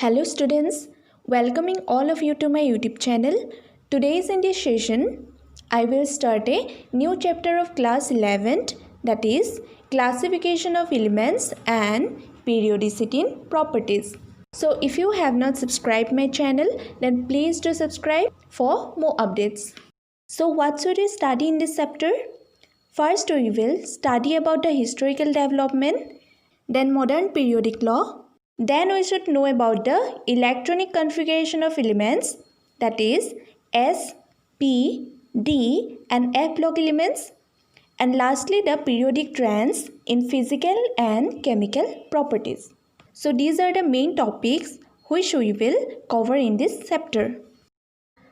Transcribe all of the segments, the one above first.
Hello students, welcoming all of you to my YouTube channel. Today's in this session, I will start a new chapter of class 11, that is classification of elements and periodicity in properties. So if you have not subscribed my channel, then please do subscribe for more updates. So what should we study in this chapter? First we will study about the historical development, then modern periodic law. Then we should know about the electronic configuration of elements, that is S, P, D and F log elements. And lastly the periodic trends in physical and chemical properties. So these are the main topics which we will cover in this chapter.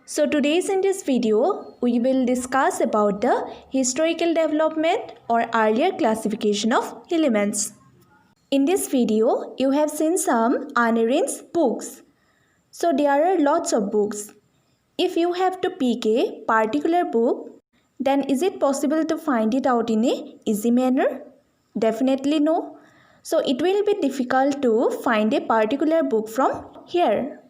So today's in this video we will discuss about the historical development or earlier classification of elements. In this video, you have seen some unarranged books. So there are lots of books. If you have to pick a particular book, then is it possible to find it out in a easy manner? Definitely no. So it will be difficult to find a particular book from here.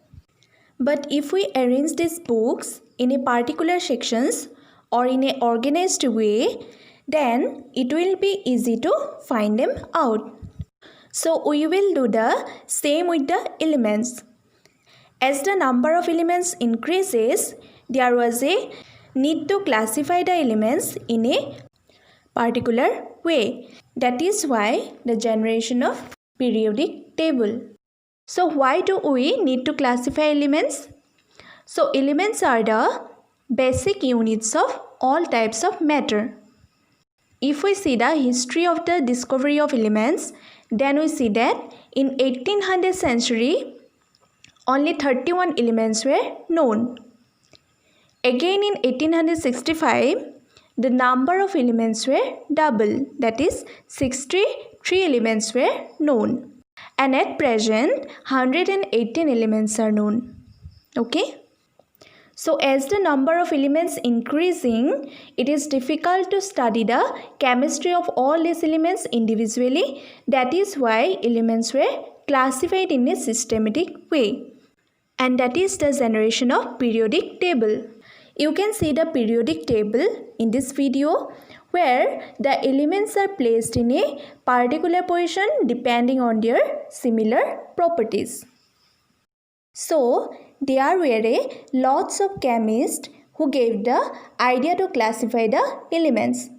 But if we arrange these books in a particular sections or in an organized way, then it will be easy to find them out. So we will do the same with the elements. As the number of elements increases, there was a need to classify the elements in a particular way. That is why the generation of periodic table. So why do we need to classify elements? So elements are the basic units of all types of matter. If we see the history of the discovery of elements, then we see that in 1800th century, only 31 elements were known. Again in 1865, the number of elements were double, that is 63 elements were known. And at present, 118 elements are known. Okay? So as the number of elements increasing, it is difficult to study the chemistry of all these elements individually. That is why elements were classified in a systematic way. And that is the generation of periodic table. You can see the periodic table in this video where the elements are placed in a particular position depending on their similar properties. So, there were lots of chemists who gave the idea to classify the elements.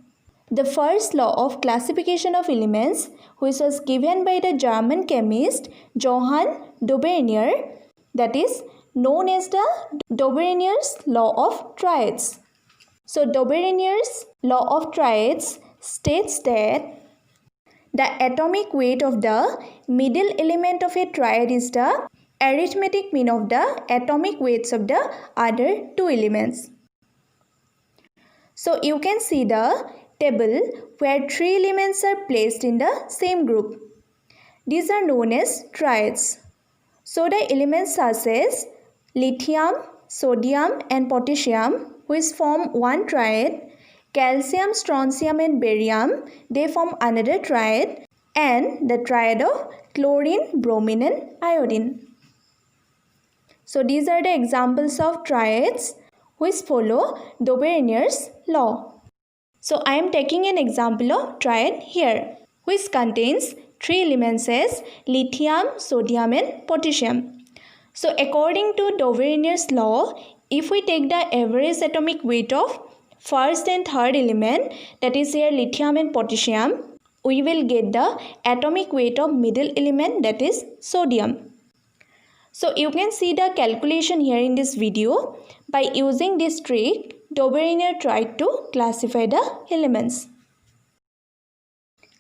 The first law of classification of elements, which was given by the German chemist Johann Dobereiner, that is known as the Dobereiner's law of triads. So Dobereiner's law of triads states that the atomic weight of the middle element of a triad is the arithmetic mean of the atomic weights of the other two elements. So you can see the table where three elements are placed in the same group. These are known as triads. So the elements such as lithium, sodium and potassium, which form one triad, calcium, strontium and barium, they form another triad, and the triad of chlorine, bromine and iodine. So these are the examples of triads which follow Dobereiner's law. So I am taking an example of triad here, which contains three elements as lithium, sodium and potassium. So according to Dobereiner's law, if we take the average atomic weight of first and third element, that is here lithium and potassium, we will get the atomic weight of middle element, that is sodium. So you can see the calculation here in this video. By using this trick, Dobereiner tried to classify the elements.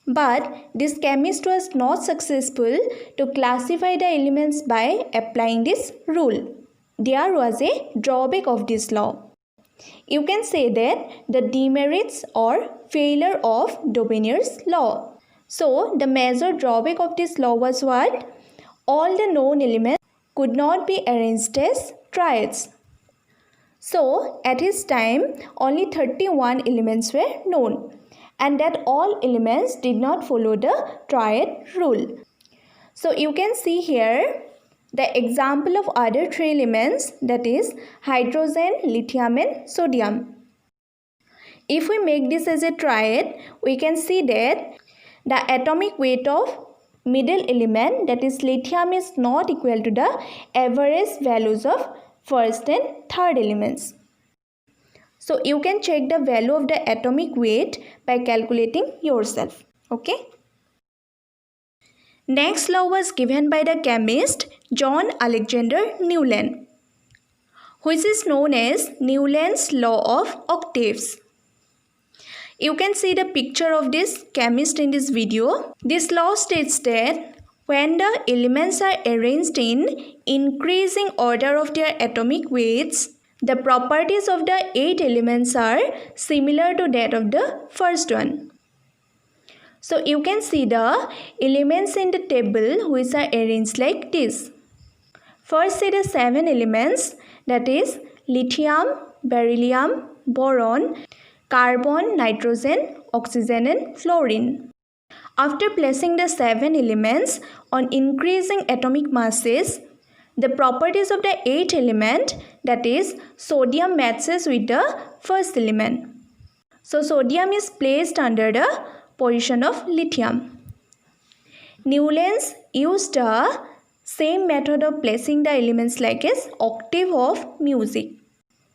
But this chemist was not successful to classify the elements by applying this rule. There was a drawback of this law. You can say that the demerits or failure of Dobereiner's law. So the major drawback of this law was what? All the known elements could not be arranged as triads. So at his time, only 31 elements were known, and that all elements did not follow the triad rule. So you can see here The example of other three elements, that is hydrogen, lithium and sodium. If we make this as a triad, we can see that the atomic weight of middle element, that is lithium, is not equal to the average values of first and third elements. So you can check the value of the atomic weight by calculating yourself. Okay. Next law was given by the chemist John Alexander Newland, which is known as Newland's law of octaves. You can see the picture of this chemist in this video. This law states that when the elements are arranged in increasing order of their atomic weights, the properties of the 8 elements are similar to that of the first one. So you can see the elements in the table which are arranged like this. First see the 7 elements, that is lithium, beryllium, boron, carbon, nitrogen, oxygen and fluorine. After placing the 7 elements on increasing atomic masses, the properties of the 8th element, that is sodium, matches with the first element. So sodium is placed under the position of lithium. Newlands used the same method of placing the elements like as octave of music,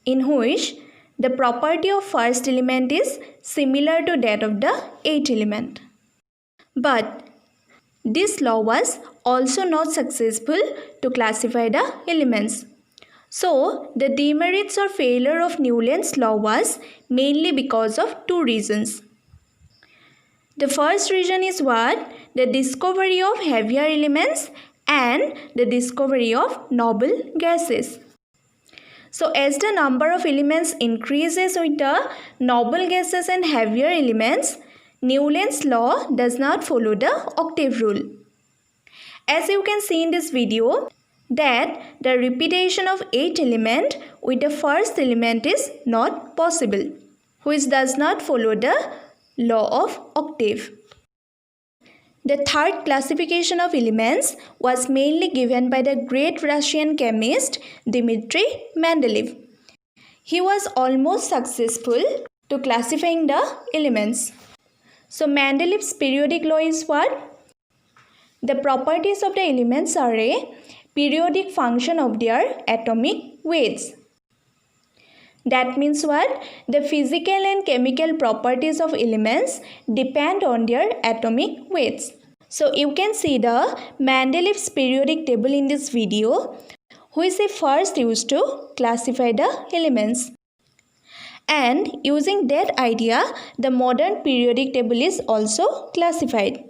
in which the property of first element is similar to that of the 8th element. But this law was also not successful to classify the elements. So the demerits or failure of Newland's law was mainly because of two reasons. The first reason is what? The discovery of heavier elements and the discovery of noble gases. So as the number of elements increases with the noble gases and heavier elements, Newland's law does not follow the octave rule. As you can see in this video, that the repetition of 8 element with the first element is not possible, which does not follow the law of octave. The third classification of elements was mainly given by the great Russian chemist Dmitry Mendeleev. He was almost successful to classifying the elements. So Mendeleev's periodic law is what? The properties of the elements are a periodic function of their atomic weights. That means what? The physical and chemical properties of elements depend on their atomic weights. So you can see the Mendeleev's periodic table in this video, which he first used to classify the elements. And using that idea, the modern periodic table is also classified.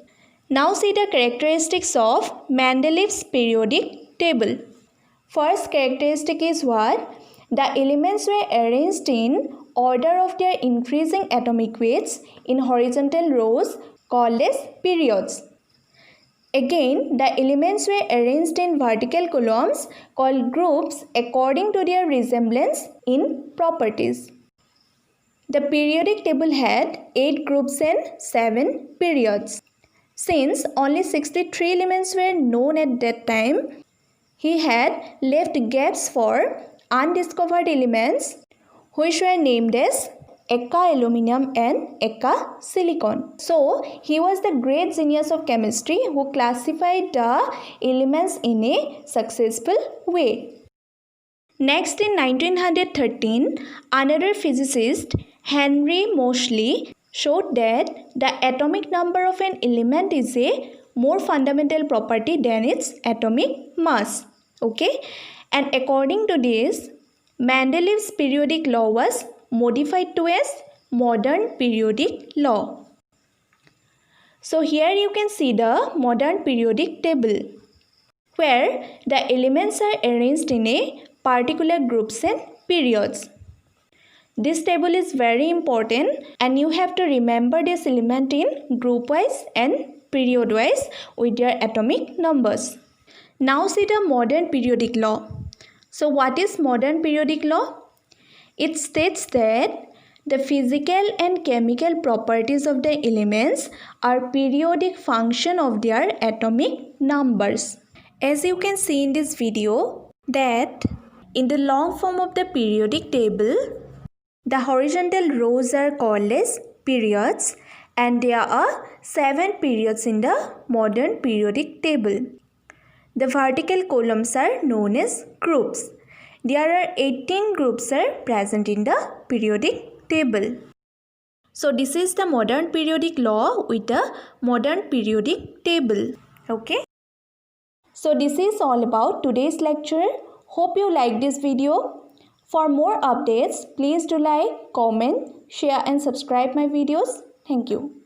Now see the characteristics of Mendeleev's periodic table. First characteristic is what? The elements were arranged in order of their increasing atomic weights in horizontal rows called as periods. Again, the elements were arranged in vertical columns called groups according to their resemblance in properties. The periodic table had 8 groups and 7 periods. Since only 63 elements were known at that time, he had left gaps for undiscovered elements which were named as Eka aluminum and Eka silicon. So he was the great genius of chemistry who classified the elements in a successful way. Next, in 1913, another physicist, Henry Moseley, showed that the atomic number of an element is a more fundamental property than its atomic mass. Okay, and according to this, Mendeleev's periodic law was modified to as modern periodic law. So here you can see the modern periodic table, where the elements are arranged in a particular groups and periods. This table is very important and you have to remember this element in group wise and period wise with their atomic numbers. Now see the modern periodic law. So what is modern periodic law? It states that the physical and chemical properties of the elements are periodic function of their atomic numbers. As you can see in this video that in the long form of the periodic table, the horizontal rows are called as periods and there are 7 periods in the modern periodic table. The vertical columns are known as groups. There are 18 groups are present in the periodic table. So this is the modern periodic law with the modern periodic table. Okay. So this is all about today's lecture. Hope you like this video. For more updates, please do like, comment, share and subscribe my videos. Thank you.